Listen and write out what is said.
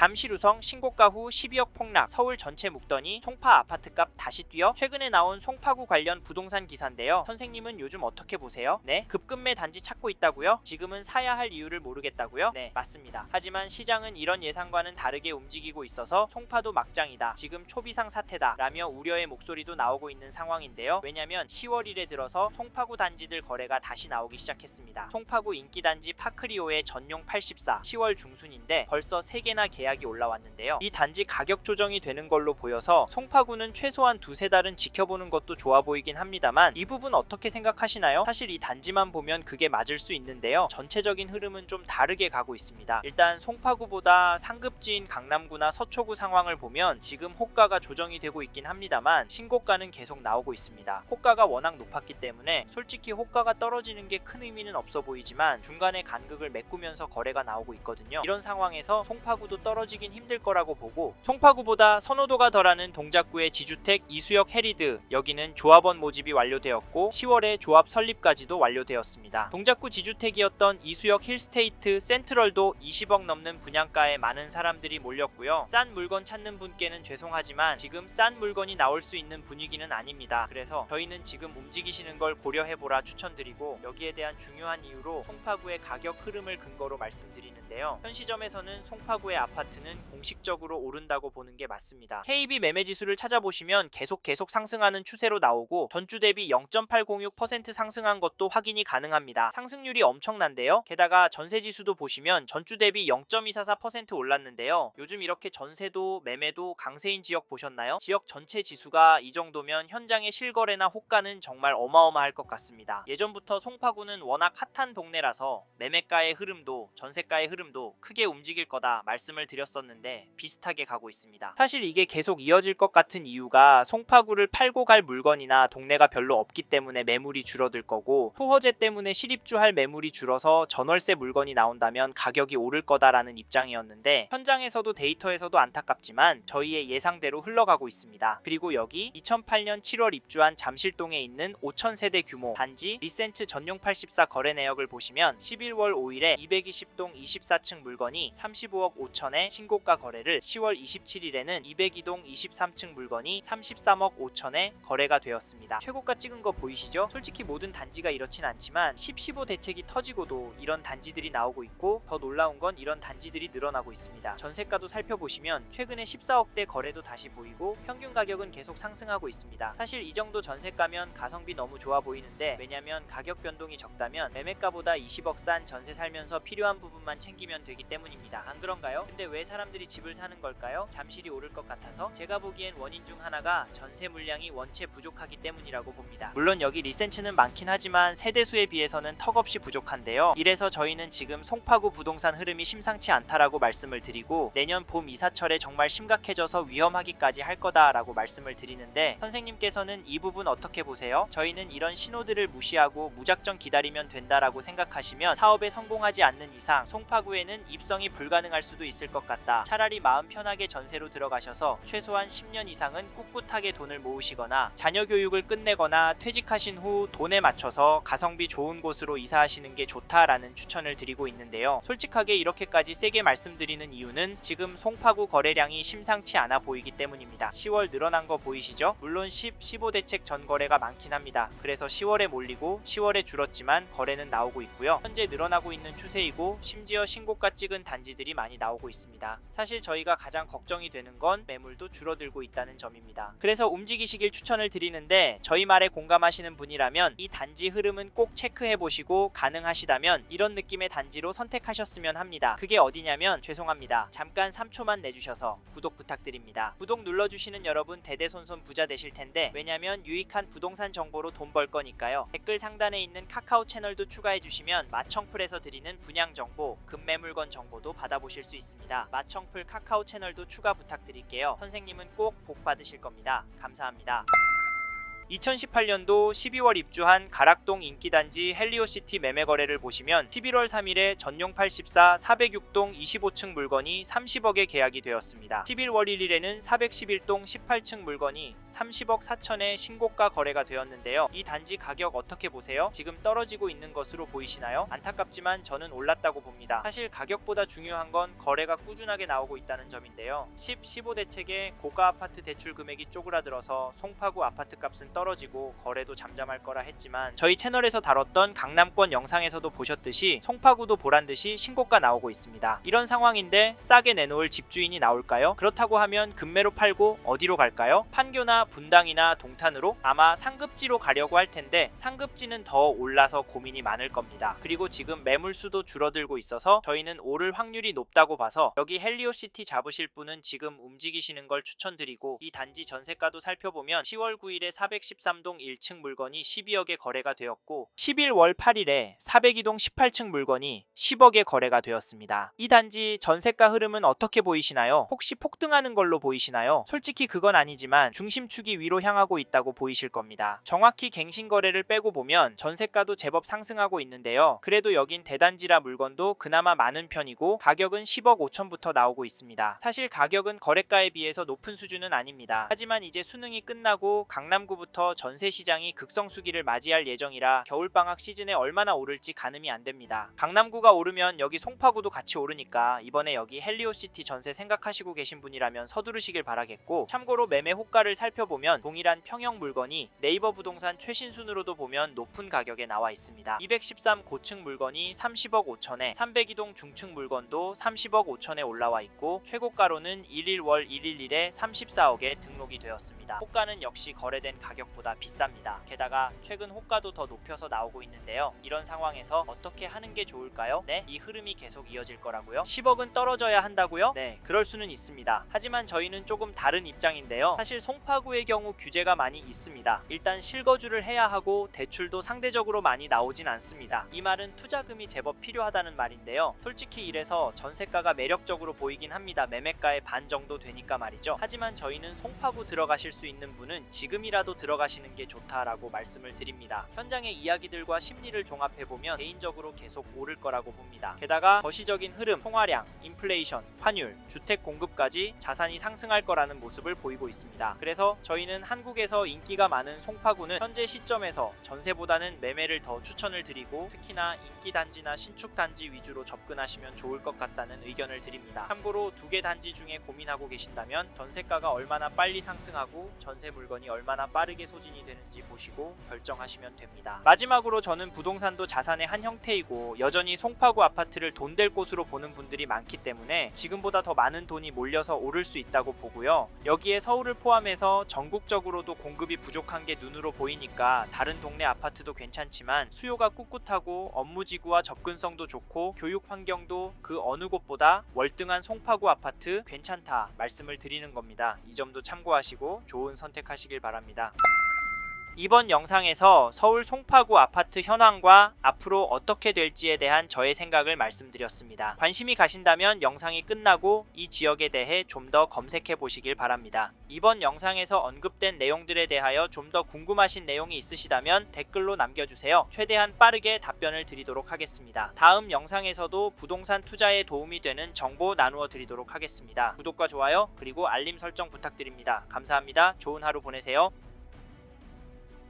잠실우성 신고가 후 12억 폭락, 서울 전체 묵더니 송파 아파트값 다시 뛰어? 최근에 나온 송파구 관련 부동산 기사인데요. 선생님은 요즘 어떻게 보세요? 네? 급급매 단지 찾고 있다고요? 지금은 사야 할 이유를 모르겠다고요? 네, 맞습니다. 하지만 시장은 이런 예상과는 다르게 움직이고 있어서 송파도 막장이다, 지금 초비상 사태다 라며 우려의 목소리도 나오고 있는 상황인데요. 왜냐면 10월 1에 들어서 송파구 단지들 거래가 다시 나오기 시작했습니다. 송파구 인기단지 파크리오의 전용 84, 10월 중순인데 벌써 3개나 계약이 올라왔는데요. 이 단지 가격 조정이 되는 걸로 보여서 송파구는 최소한 2-3달은 지켜보는 것도 좋아 보이긴 합니다만, 이 부분 어떻게 생각하시나요? 사실 이 단지만 보면 그게 맞을 수 있는데요. 전체적인 흐름은 좀 다르게 가고 있습니다. 일단 송파구보다 상급지인 강남구나 서초구 상황을 보면 지금 호가가 조정이 되고 있긴 합니다만 신고가는 계속 나오고 있습니다. 호가가 워낙 높았기 때문에 솔직히 호가가 떨어지는 게 큰 의미는 없어 보이지만 중간에 간극을 메꾸면서 거래가 나오고 있거든요. 이런 상황에서 송파구도 떨어지긴 힘들 거라고 보고, 송파구보다 선호도가 덜하는 동작구의 지주택 이수역 해리드, 여기는 조합원 모집이 완료되었고 10월에 조합 설립까지도 완료되었습니다. 동작구 지주택이었던 이수역 힐스테이트 센트럴도 20억 넘는 분양가에 많은 사람들이 몰렸고요. 싼 물건 찾는 분께는 죄송하지만 지금 싼 물건이 나올 수 있는 분위기는 아닙니다. 그래서 저희는 지금 움직이시는 걸 고려해보라 추천드리고, 여기에 대한 중요한 이유로 송파구의 가격 흐름을 근거로 말씀드리는데요. 현 시점에서는 송파구의 아파트는 공식적으로 오른다고 보는 게 맞습니다. KB 매매지수를 찾아보시면 계속 상승하는 추세로 나오고 전주 대비 0.806% 상승한 것도 확인이 가능합니다. 상승률이 엄청난데요. 게다가 전세지수도 보시면 전주 대비 0.244% 올랐는데요. 요즘 이렇게 전세도 매매도 강세인 지역 보셨나요? 지역 전체 지수가 이 정도면 현장의 실거래나 호가는 정말 어마어마할 것 같습니다. 예전부터 송파구는 워낙 핫한 동네라서 매매가의 흐름도 전세가의 흐름도 크게 움직일 거다 말씀을 드렸었는데 비슷하게 가고 있습니다. 사실 이게 계속 이어질 것 같은 이유가 송파구를 팔고 갈 물건이나 동네가 별로 없기 때문에 매물이 줄어들 거고, 토호재 때문에 실입주할 매물이 줄어서 전월세 물건이 나온다면 가격이 오를 거다라는 입장이었는데 현장에서도 데이터에서도 안타깝지만 저희의 예상대로 흘러가고 있습니다. 그리고 여기 2008년 7월 입주한 잠실동에 있는 5,000세대 규모 단지 리센츠 전용 84 거래 내역을 보시면 11월 5일에 220동 24층 물건이 35억 5천에 신고가 거래를, 10월 27일에는 202동 23층 물건이 33억 5천에 거래가 되었습니다. 최고가 찍은 거 보이시죠? 솔직히 모든 단지가 이렇진 않지만 10-15 대책이 터지고도 이런 단지들이 나오고 있고, 더 놀라운 건 이런 단지들이 늘어나고 있습니다. 전세가도 살펴보시면 최근에 14억대 거래도 다시 보이고 평균 가격은 계속 상승하고 있습니다. 사실 이 정도 전세가면 가성비 너무 좋아 보이는데, 왜냐면 가격 변동이 적다면 매매가보다 20억 싼 전세 살면서 필요한 부분만 챙기면 되기 때문입니다. 안 그런가요? 근데 왜 사람들이 집을 사는 걸까요? 잠실이 오를 것 같아서? 제가 보기엔 원인 중 하나가 전세 물량이 원체 부족하기 때문이라고 봅니다. 물론 여기 리센츠는 많긴 하지만 세대수에 비해서는 턱없이 부족한데요. 이래서 저희는 지금 송파구 부동산 흐름이 심상치 않다라고 말씀을 드리고, 내년 봄 이사철에 정말 심각해져서 위험하기까지 할 거다라고 말씀을 드리는데, 선생님께서는 이 부분 어떻게 보세요? 저희는 이런 신호들을 무시하고 무작정 기다리면 된다라고 생각하시면 사업에 성공하지 않는 이상 송파구에는 입성이 불가능할 수도 있을 것 같다. 차라리 마음 편하게 전세로 들어가셔서 최소한 10년 이상은 꿋꿋하게 돈을 모으시거나 자녀 교육을 끝내거나 퇴직하신 후 돈에 맞춰서 가성비 좋은 곳으로 이사하시는 게 좋다라는 추천을 드리고 있는데요. 솔직하게 이렇게까지 세게 말씀드리는 이유는 지금 송파구 거래량이 심상치 않아 보이기 때문입니다. 10월 늘어난 거 보이시죠? 물론 15 대책 전 거래가 많긴 합니다. 그래서 10월에 몰리고 10월에 줄었지만 거래는 나오고 있고요. 현재 늘어나고 있는 추세이고 심지어 신고가 찍은 단지들이 많이 나오고 있습니다. 사실 저희가 가장 걱정이 되는 건 매물도 줄어들고 있다는 점입니다. 그래서 움직이시길 추천을 드리는데, 저희 말에 공감하시는 분이라면 이 단지 흐름은 꼭 체크해보시고 가능하시다면 이런 느낌의 단지로 선택하셨으면 합니다. 그게 어디냐면, 죄송합니다, 잠깐 3초만 내주셔서 구독 부탁드립니다. 구독 눌러주시는 여러분 대대손손 부자 되실 텐데, 왜냐면 유익한 부동산 정보로 돈 벌 거니까요. 댓글 상단에 있는 카카오 채널도 추가해주시면 마청풀에서 드리는 분양 정보, 급매물건 정보도 받아보실 수 있습니다. 마청풀 카카오 채널도 추가 부탁드릴게요. 선생님은 꼭 복 받으실 겁니다. 감사합니다. 2018년도 12월 입주한 가락동 인기단지 헬리오시티 매매 거래를 보시면 11월 3일에 전용 84 406동 25층 물건이 30억에 계약이 되었습니다. 11월 1일에는 411동 18층 물건이 30억 4천에 신고가 거래가 되었는데요. 이 단지 가격 어떻게 보세요? 지금 떨어지고 있는 것으로 보이시나요? 안타깝지만 저는 올랐다고 봅니다. 사실 가격보다 중요한 건 거래가 꾸준하게 나오고 있다는 점인데요. 10, 15 대책에 고가 아파트 대출 금액이 쪼그라들어서 송파구 아파트 값은 떨어지고 거래도 잠잠할 거라 했지만 저희 채널에서 다뤘던 강남권 영상에서도 보셨듯이 송파구도 보란듯이 신고가 나오고 있습니다. 이런 상황인데 싸게 내놓을 집주인이 나올까요? 그렇다고 하면 급매로 팔고 어디로 갈까요? 판교나 분당이나 동탄으로? 아마 상급지로 가려고 할 텐데 상급지는 더 올라서 고민이 많을 겁니다. 그리고 지금 매물수도 줄어들고 있어서 저희는 오를 확률이 높다고 봐서 여기 헬리오시티 잡으실 분은 지금 움직이시는 걸 추천드리고, 이 단지 전세가도 살펴보면 10월 9일에 413동 1층 물건이 12억에 거래가 되었고 11월 8일에 402동 18층 물건이 10억에 거래가 되었습니다. 이 단지 전세가 흐름은 어떻게 보이시나요? 혹시 폭등하는 걸로 보이시나요? 솔직히 그건 아니지만 중심축이 위로 향하고 있다고 보이실 겁니다. 정확히 갱신 거래를 빼고 보면 전세가도 제법 상승하고 있는데요. 그래도 여긴 대단지라 물건도 그나마 많은 편이고 가격은 10억 5천부터 나오고 있습니다. 사실 가격은 거래가에 비해서 높은 수준은 아닙니다. 하지만 이제 수능이 끝나고 강남구부터 전세 시장이 극성수기를 맞이할 예정이라 겨울방학 시즌에 얼마나 오를지 가늠이 안 됩니다. 강남구가 오르면 여기 송파구도 같이 오르니까 이번에 여기 헬리오시티 전세 생각하시고 계신 분이라면 서두르시길 바라겠고, 참고로 매매 호가를 살펴보면 동일한 평형 물건이 네이버 부동산 최신 순으로도 보면 높은 가격에 나와 있습니다. 213 고층 물건이 30억 5천에 302동 중층 물건도 30억 5천에 올라와 있고 최고가로는 1월 1일에 34억에 등록이 되었습니다. 호가는 역시 거래된 가격보다 비쌉니다. 게다가 최근 호가도 더 높여서 나오고 있는데요. 이런 상황에서 어떻게 하는 게 좋을까요? 네, 이 흐름이 계속 이어질 거라고요? 10억은 떨어져야 한다고요? 네, 그럴 수는 있습니다. 하지만 저희는 조금 다른 입장인데요. 사실 송파구의 경우 규제가 많이 있습니다. 일단 실거주를 해야 하고 대출도 상대적으로 많이 나오진 않습니다. 이 말은 투자금이 제법 필요하다는 말인데요. 솔직히 이래서 전세가가 매력적으로 보이긴 합니다. 매매가의 반 정도 되니까 말이죠. 하지만 저희는 송파구 들어가실 수 있는 분은 지금이라도 들어가시는 게 좋다라고 말씀을 드립니다. 현장의 이야기들과 심리를 종합해보면 개인적으로 계속 오를 거라고 봅니다. 게다가 거시적인 흐름, 통화량, 인플레이션, 환율, 주택 공급까지 자산이 상승할 거라는 모습을 보이고 있습니다. 그래서 저희는 한국에서 인기가 많은 송파구는 현재 시점에서 전세보다는 매매를 더 추천을 드리고, 특히나 인기단지나 신축단지 위주로 접근하시면 좋을 것 같다는 의견을 드립니다. 참고로 두 개 단지 중에 고민하고 계신다면 전세가가 얼마나 빨리 상승하고 전세 물건이 얼마나 빠르게 소진이 되는지 보시고 결정하시면 됩니다. 마지막으로 저는 부동산도 자산의 한 형태이고 여전히 송파구 아파트를 돈 될 곳으로 보는 분들이 많기 때문에 지금보다 더 많은 돈이 몰려서 오를 수 있다고 보고요. 여기에 서울을 포함해서 전국적으로도 공급이 부족한 게 눈으로 보이니까 다른 동네 아파트도 괜찮지만 수요가 꿋꿋하고 업무지구와 접근성도 좋고 교육 환경도 그 어느 곳보다 월등한 송파구 아파트 괜찮다 말씀을 드리는 겁니다. 이 점도 참고하시고 좋은 선택하시길 바랍니다. 이번 영상에서 서울 송파구 아파트 현황과 앞으로 어떻게 될지에 대한 저의 생각을 말씀드렸습니다. 관심이 가신다면 영상이 끝나고 이 지역에 대해 좀 더 검색해 보시길 바랍니다. 이번 영상에서 언급된 내용들에 대하여 좀 더 궁금하신 내용이 있으시다면 댓글로 남겨주세요. 최대한 빠르게 답변을 드리도록 하겠습니다. 다음 영상에서도 부동산 투자에 도움이 되는 정보 나누어 드리도록 하겠습니다. 구독과 좋아요 그리고 알림 설정 부탁드립니다. 감사합니다. 좋은 하루 보내세요.